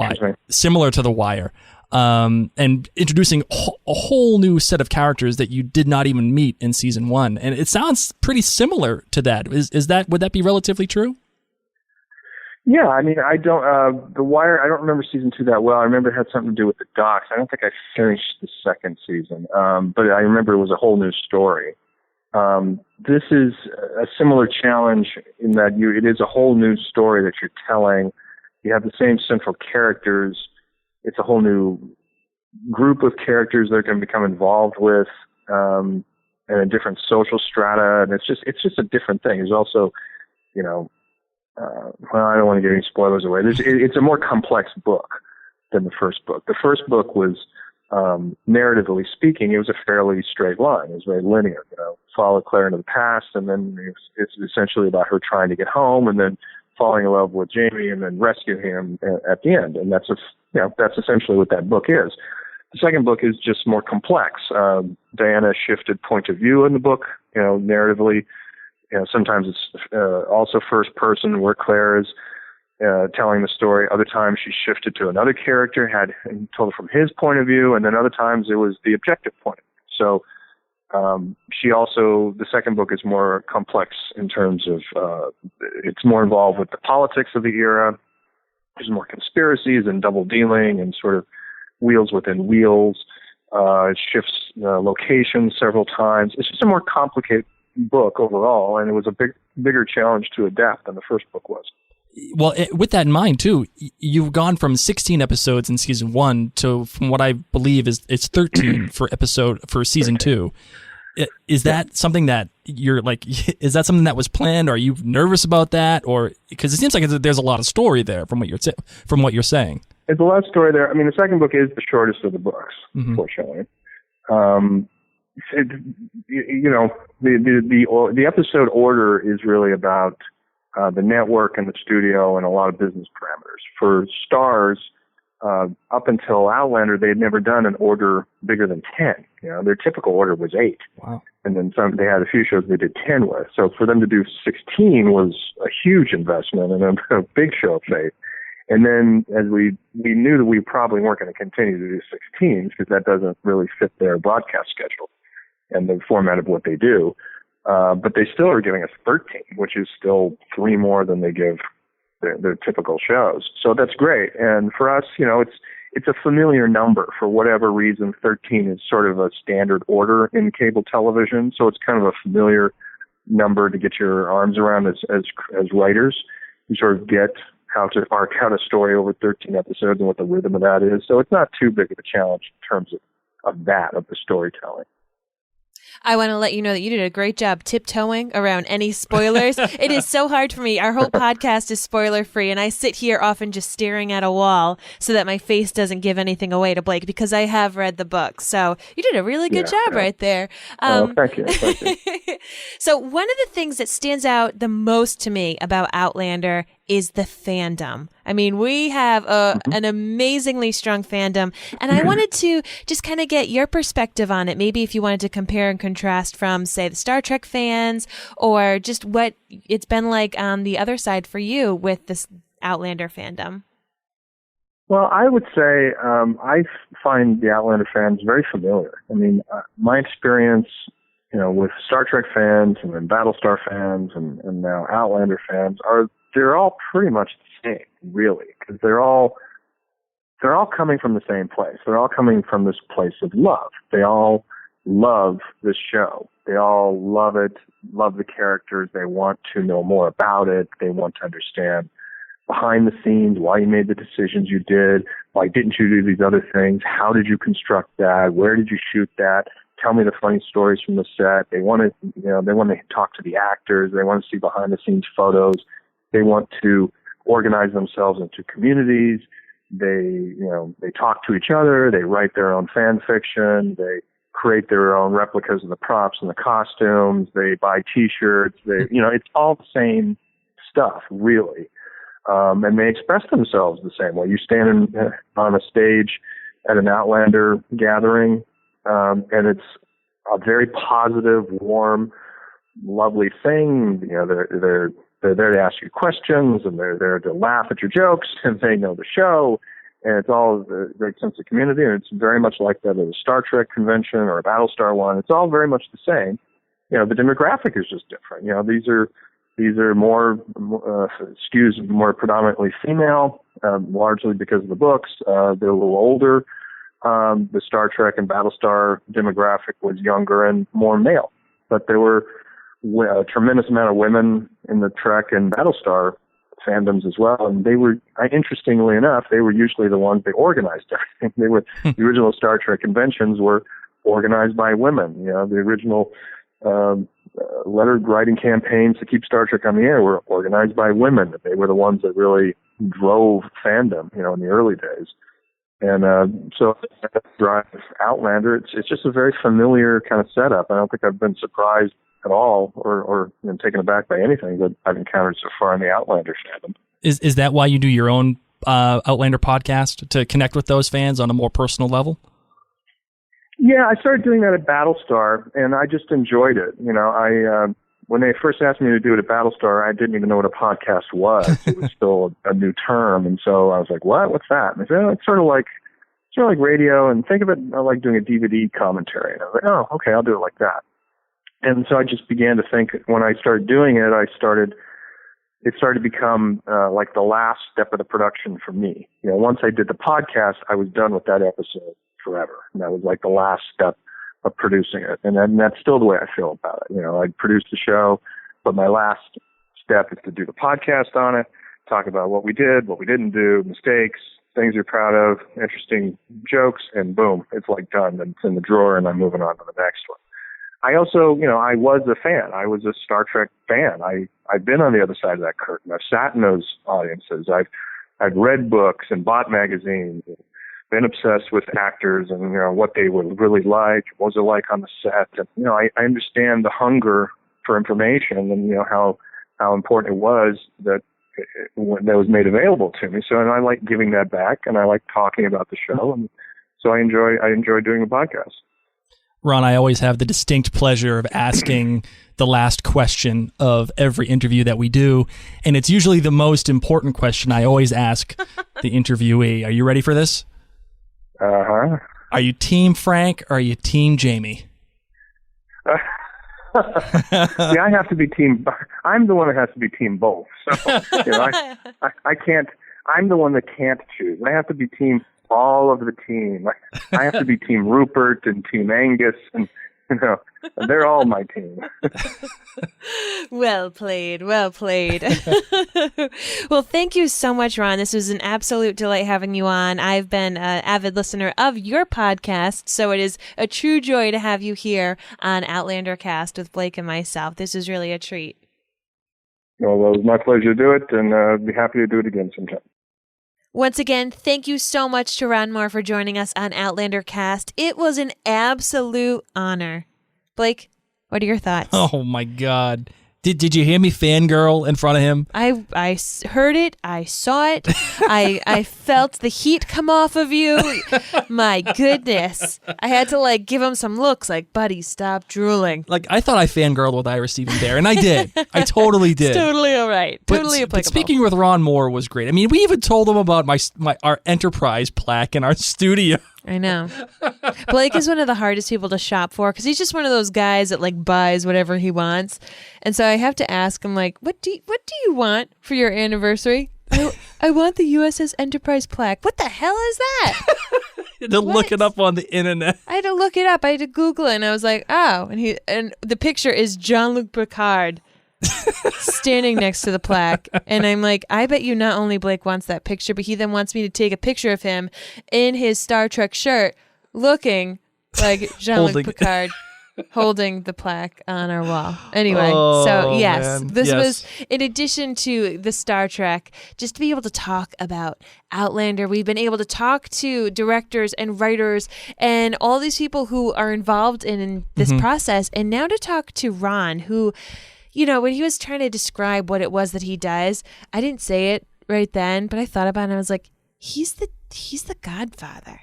Wire. And introducing a whole new set of characters that you did not even meet in season 1, and it sounds pretty similar to that. Would that be relatively true? Yeah, I mean, The Wire, I don't remember season 2 that well. I remember it had something to do with the docks. I don't think I finished the second season, but I remember it was a whole new story. This is a similar challenge in that it is a whole new story that you're telling. You have the same central characters. It's a whole new group of characters that are going to become involved with, and a different social strata, and it's just a different thing. There's also, well, I don't want to give any spoilers away. It's a more complex book than the first book. The first book was, narratively speaking, it was a fairly straight line. It was very linear. Follow Claire into the past, and then it's essentially about her trying to get home, and then falling in love with Jamie, and then rescue him at the end. And that's essentially what that book is. The second book is just more complex. Diana shifted point of view in the book, narratively. Sometimes it's also first person where Claire is telling the story. Other times she shifted to another character, and told it from his point of view, and then other times it was the objective point of view. So the second book is more complex in terms of it's more involved with the politics of the era. There's more conspiracies and double dealing and sort of wheels within wheels. It shifts locations several times. It's just a more complicated book overall, and it was a bigger challenge to adapt than the first book was. Well, with that in mind too, you've gone from 16 episodes in season 1 to, from what I believe, it's 13 for season 2. Is that something that you're like, is that something that was planned? Are you nervous about that? Or because it seems like there's a lot of story there from what you're saying. There's a lot of story there. I mean, the second book is the shortest of the books, fortunately. The episode order is really about the network and the studio and a lot of business parameters. For Starz, up until Outlander, they had never done an order bigger than 10. Their typical order was 8. Wow. And then they had a few shows they did 10 with. So for them to do 16 was a huge investment and a big show of faith. And then as we knew that we probably weren't going to continue to do 16s because that doesn't really fit their broadcast schedule and the format of what they do. But they still are giving us 13, which is still 3 more than they give their typical shows. So that's great. And for us, it's a familiar number. For whatever reason, 13 is sort of a standard order in cable television. So it's kind of a familiar number to get your arms around as writers. You sort of get how to arc out a story over 13 episodes and what the rhythm of that is. So it's not too big of a challenge in terms of the storytelling. I want to let you know that you did a great job tiptoeing around any spoilers. It is so hard for me. Our whole podcast is spoiler free, and I sit here often just staring at a wall so that my face doesn't give anything away to Blake because I have read the book. So you did a really good job right there. Thank you. So one of the things that stands out the most to me about Outlander is the fandom. I mean, we have an amazingly strong fandom, and I wanted to just kind of get your perspective on it. Maybe if you wanted to compare and contrast from, say, the Star Trek fans, or just what it's been like on the other side for you with this Outlander fandom. Well, I would say I find the Outlander fans very familiar. I mean, my experience, with Star Trek fans and then Battlestar fans and now Outlander fans they're all pretty much the same, really, because they're all coming from the same place. They're all coming from this place of love. They all love this show. They all love it, love the characters. They want to know more about it. They want to understand behind the scenes, why you made the decisions you did, why didn't you do these other things, how did you construct that, where did you shoot that, tell me the funny stories from the set. They want to talk to the actors. They want to see behind the scenes photos. They want to organize themselves into communities. They talk to each other. They write their own fan fiction. They create their own replicas of the props and the costumes. They buy T-shirts. It's all the same stuff, really. And they express themselves the same way. You stand on a stage at an Outlander gathering, and it's a very positive, warm, lovely thing. They're there to ask you questions, and they're there to laugh at your jokes, and they know the show, and it's all a great sense of community, and it's very much like that at a Star Trek convention or a Battlestar one. It's all very much the same. The demographic is just different. These are more skews more predominantly female, largely because of the books. They're a little older. The Star Trek and Battlestar demographic was younger and more male, but there were a tremendous amount of women in the Trek and Battlestar fandoms as well. And they were, interestingly enough, they were usually the ones that organized everything. They were the original Star Trek conventions were organized by women. The original letter writing campaigns to keep Star Trek on the air were organized by women. They were the ones that really drove fandom, in the early days. And so drive Outlander, it's just a very familiar kind of setup. I don't think I've been surprised at all or taken aback by anything that I've encountered so far in the Outlander fandom. Is that why you do your own Outlander podcast, to connect with those fans on a more personal level? Yeah, I started doing that at Battlestar, and I just enjoyed it. When they first asked me to do it at Battlestar, I didn't even know what a podcast was. It was still a new term, and so I was like, "What? What's that?" And they said, "It's sort of like radio, and think of it like doing a DVD commentary." And I was like, "Oh, okay, I'll do it like that." And so I just began to think, when I started doing it, it started to become like the last step of the production for me. Once I did the podcast, I was done with that episode forever. And that was like the last step of producing it. And that's still the way I feel about it. I produced the show, but my last step is to do the podcast on it, talk about what we did, what we didn't do, mistakes, things you're proud of, interesting jokes, and boom, it's like done. It's in the drawer, and I'm moving on to the next one. I also, I was a fan. I was a Star Trek fan. I've been on the other side of that curtain. I've sat in those audiences. I've read books and bought magazines, and been obsessed with actors and, what they would really like, what was it like on the set. And, I understand the hunger for information and, how important it was that when that was made available to me. So, and I like giving that back, and I like talking about the show. And so I enjoy doing a podcast. Ron, I always have the distinct pleasure of asking the last question of every interview that we do, and it's usually the most important question I always ask the interviewee. Are you ready for this? Uh-huh. Are you Team Frank or are you Team Jamie? See, I have to be team. I'm the one that has to be team both. So, I can't. I'm the one that can't choose. I have to be team all of the team. I have to be Team Rupert and Team Angus, and they're all my team. Well played. Well, thank you so much, Ron. This was an absolute delight having you on. I've been an avid listener of your podcast, so it is a true joy to have you here on Outlander Cast with Blake and myself. This is really a treat. Well, it was my pleasure to do it, and I'd be happy to do it again sometime. Once again, thank you so much to Ron Moore for joining us on Outlander Cast. It was an absolute honor. Blake, what are your thoughts? Oh my God. Did you hear me fangirl in front of him? I heard it. I saw it. I felt the heat come off of you. My goodness. I had to give him some looks like, buddy, stop drooling. I thought I fangirled with Iris Stephen Behr, and I did. I totally did. It's totally all right. Totally applicable. But speaking with Ron Moore was great. I mean, we even told him about our Enterprise plaque in our studio. I know. Blake is one of the hardest people to shop for because he's just one of those guys that buys whatever he wants. And so I have to ask him what do you want for your anniversary? I want the USS Enterprise plaque. What the hell is that? To look it up on the internet. I had to look it up. I had to Google it, and I was like, oh. And the picture is Jean-Luc Picard standing next to the plaque, and I'm like, I bet you not only Blake wants that picture, but he then wants me to take a picture of him in his Star Trek shirt looking like Jean-Luc Picard holding the plaque on our wall. Anyway, so yes, man. This was in addition to the Star Trek, just to be able to talk about Outlander. We've been able to talk to directors and writers and all these people who are involved in this process, and now to talk to Ron, who, when he was trying to describe what it was that he does, I didn't say it right then, but I thought about it and I was like, he's the Godfather.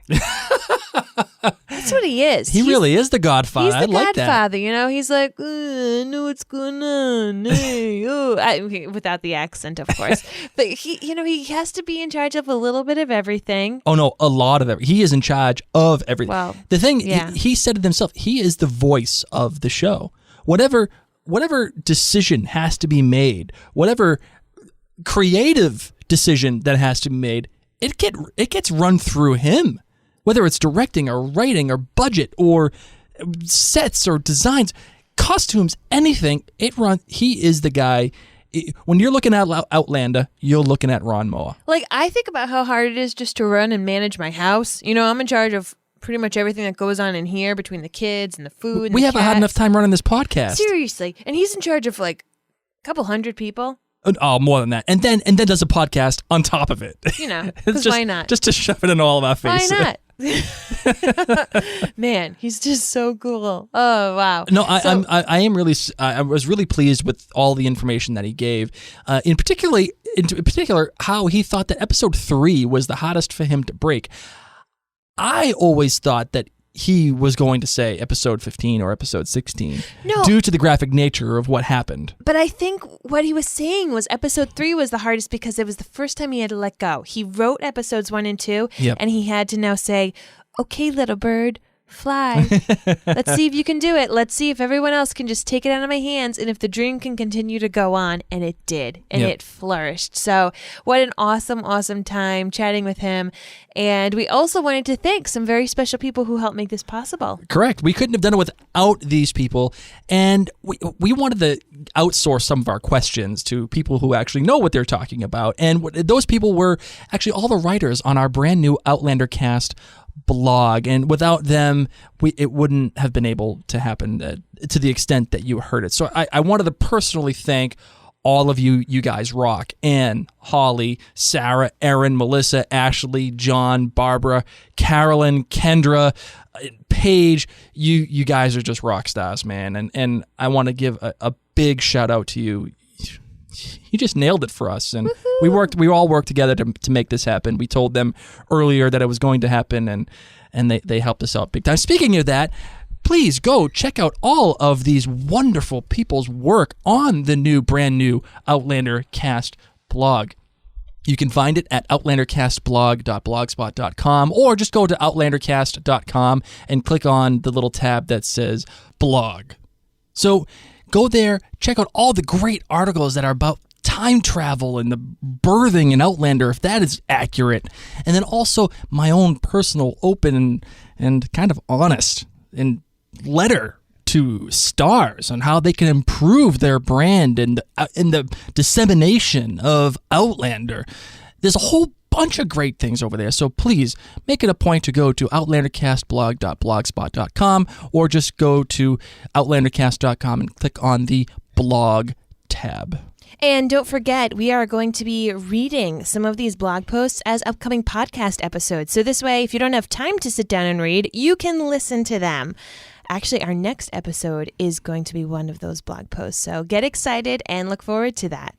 That's what he is. He really is the Godfather. He's the I like Godfather. that. He's like, I know what's going on. Hey, without the accent, of course. But he has to be in charge of a little bit of everything. Oh no, a lot of everything. He is in charge of everything. Well, the thing, yeah. he said it himself. He is the voice of the show. Whatever decision has to be made, whatever creative decision that has to be made, it gets run through him. Whether it's directing or writing or budget or sets or designs, costumes, anything, he is the guy. When you're looking at Outlander, you're looking at Ron Moore. I think about how hard it is just to run and manage my house. I'm in charge of pretty much everything that goes on in here between the kids and the food. And we the haven't had enough time running this podcast. Seriously. And he's in charge of a couple hundred people. Oh, more than that. And then does a podcast on top of it. Because why not? Just to shove it in all of our faces. Why not? Man, he's just so cool. Oh, wow. No, I am really. I was really pleased with all the information that he gave. In particular, how he thought that episode 3 was the hardest for him to break. I always thought that he was going to say episode 15 or episode 16 due to the graphic nature of what happened. But I think what he was saying was episode 3 was the hardest because it was the first time he had to let go. He wrote episodes 1 and 2, and he had to now say, okay, little bird, fly. Let's see if you can do it. Let's see if everyone else can just take it out of my hands and if the dream can continue to go on. And it did. And it flourished. So what an awesome, awesome time chatting with him. And we also wanted to thank some very special people who helped make this possible. Correct. We couldn't have done it without these people. And we wanted to outsource some of our questions to people who actually know what they're talking about. And those people were actually all the writers on our brand new Outlander Cast blog. And without them, it wouldn't have been able to happen to the extent that you heard it. So I wanted to personally thank all of you guys rock. Anne, Holly, Sarah, Erin, Melissa, Ashley, John, Barbara, Carolyn, Kendra, Paige. You guys are just rock stars, man. And I want to give a big shout out to you. You just nailed it for us. And we all worked together to make this happen. We told them earlier that it was going to happen, and they helped us out big time. Speaking of that, please go check out all of these wonderful people's work on the brand new Outlander Cast blog. You can find it at outlandercastblog.blogspot.com, or just go to outlandercast.com and click on the little tab that says blog. So go there, check out all the great articles that are about time travel and the birthing in Outlander, if that is accurate. And then also my own personal open and kind of honest and letter to Starz on how they can improve their brand and in the dissemination of Outlander. There's a whole bunch of great things over there, so please make it a point to go to outlandercastblog.blogspot.com, or just go to outlandercast.com and click on the blog tab. And don't forget, we are going to be reading some of these blog posts as upcoming podcast episodes. So this way, if you don't have time to sit down and read, you can listen to them. Actually, our next episode is going to be one of those blog posts. So get excited and look forward to that.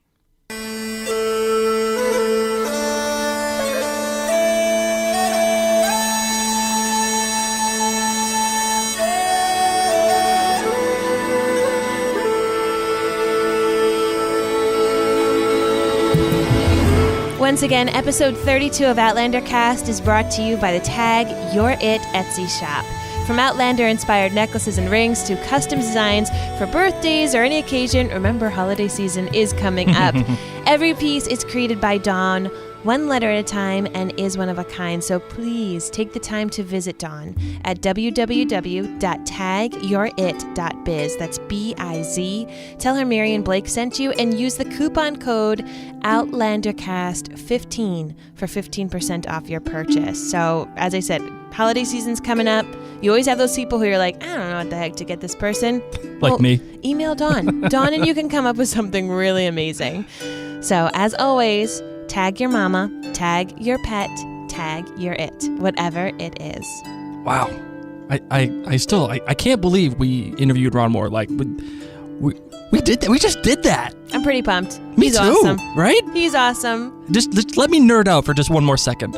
Once again, episode 32 of Outlander Cast is brought to you by the Tag Your It Etsy shop. From Outlander-inspired necklaces and rings to custom designs for birthdays or any occasion, remember holiday season is coming up. Every piece is created by Dawn, one letter at a time, and is one of a kind. So please take the time to visit Dawn at www.tagyourit.biz. That's B-I-Z. Tell her Mary and Blake sent you, and use the coupon code OutlanderCast15 for 15% off your purchase. So, as I said, holiday season's coming up. You always have those people who are like, I don't know what the heck to get this person. Like me. Email Dawn. Dawn and you can come up with something really amazing. So, as always, tag your mama, tag your pet, tag your it, whatever it is. Wow. I still can't believe we interviewed Ron Moore. Like, we did that. We just did that. I'm pretty pumped. Me He's too, awesome. right? He's awesome. Just let me nerd out for just one more second.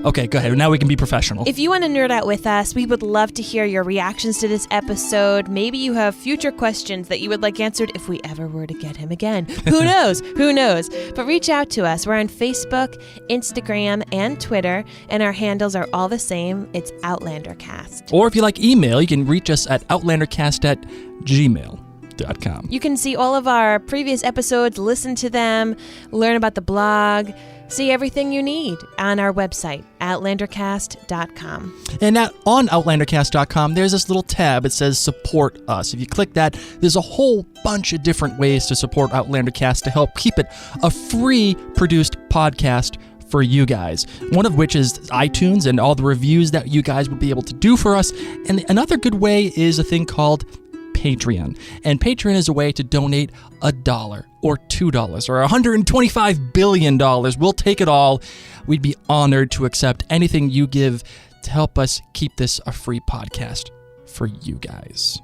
Okay, go ahead. Now we can be professional. If you want to nerd out with us, we would love to hear your reactions to this episode. Maybe you have future questions that you would like answered if we ever were to get him again. Who knows? Who knows? But reach out to us. We're on Facebook, Instagram, and Twitter, and our handles are all the same. It's Outlander Cast. Or if you like email, you can reach us at outlandercast@gmail.com. You can see all of our previous episodes, listen to them, learn about the blog, see everything you need on our website, outlandercast.com. And on outlandercast.com, there's this little tab. It says support us. If you click that, there's a whole bunch of different ways to support Outlander Cast to help keep it a free produced podcast for you guys. One of which is iTunes and all the reviews that you guys would be able to do for us. And another good way is a thing called Patreon. And Patreon is a way to donate $1 or $2 or $125 billion. We'll take it all. We'd be honored to accept anything you give to help us keep this a free podcast for you guys.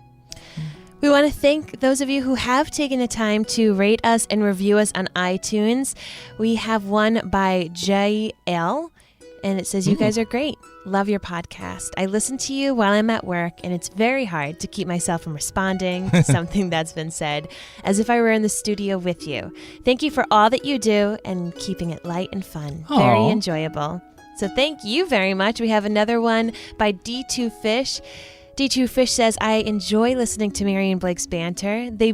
We want to thank those of you who have taken the time to rate us and review us on iTunes. We have one by JL, and it says, you guys are great. Love your podcast. I listen to you while I'm at work, and it's very hard to keep myself from responding to something that's been said, as if I were in the studio with you. Thank you for all that you do and keeping it light and fun. Aww. Very enjoyable. So thank you very much. We have another one by D2Fish. D2 Fish says, I enjoy listening to Mary and Blake's banter. They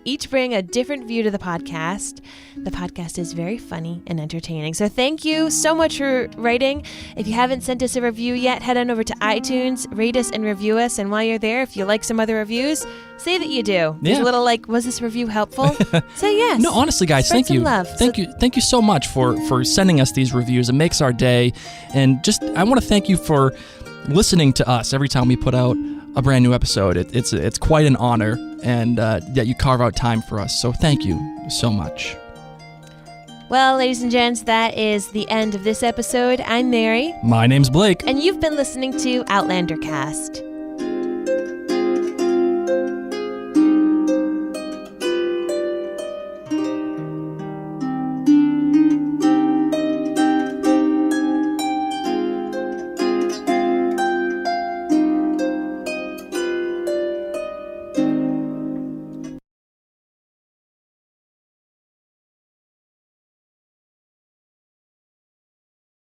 each bring a different view to the podcast. The podcast is very funny and entertaining. So thank you so much for writing. If you haven't sent us a review yet, head on over to iTunes, rate us and review us. And while you're there, if you like some other reviews, say that you do. There's a little was this review helpful? Say yes. No, honestly, guys, Spread thank you. Love. Thank you so much for sending us these reviews. It makes our day. And I want to thank you for listening to us every time we put out a brand new episode. It's quite an honor, and that you carve out time for us. So thank you so much. Well, ladies and gents, that is the end of this episode. I'm Mary. My name's Blake. And you've been listening to Outlander Cast.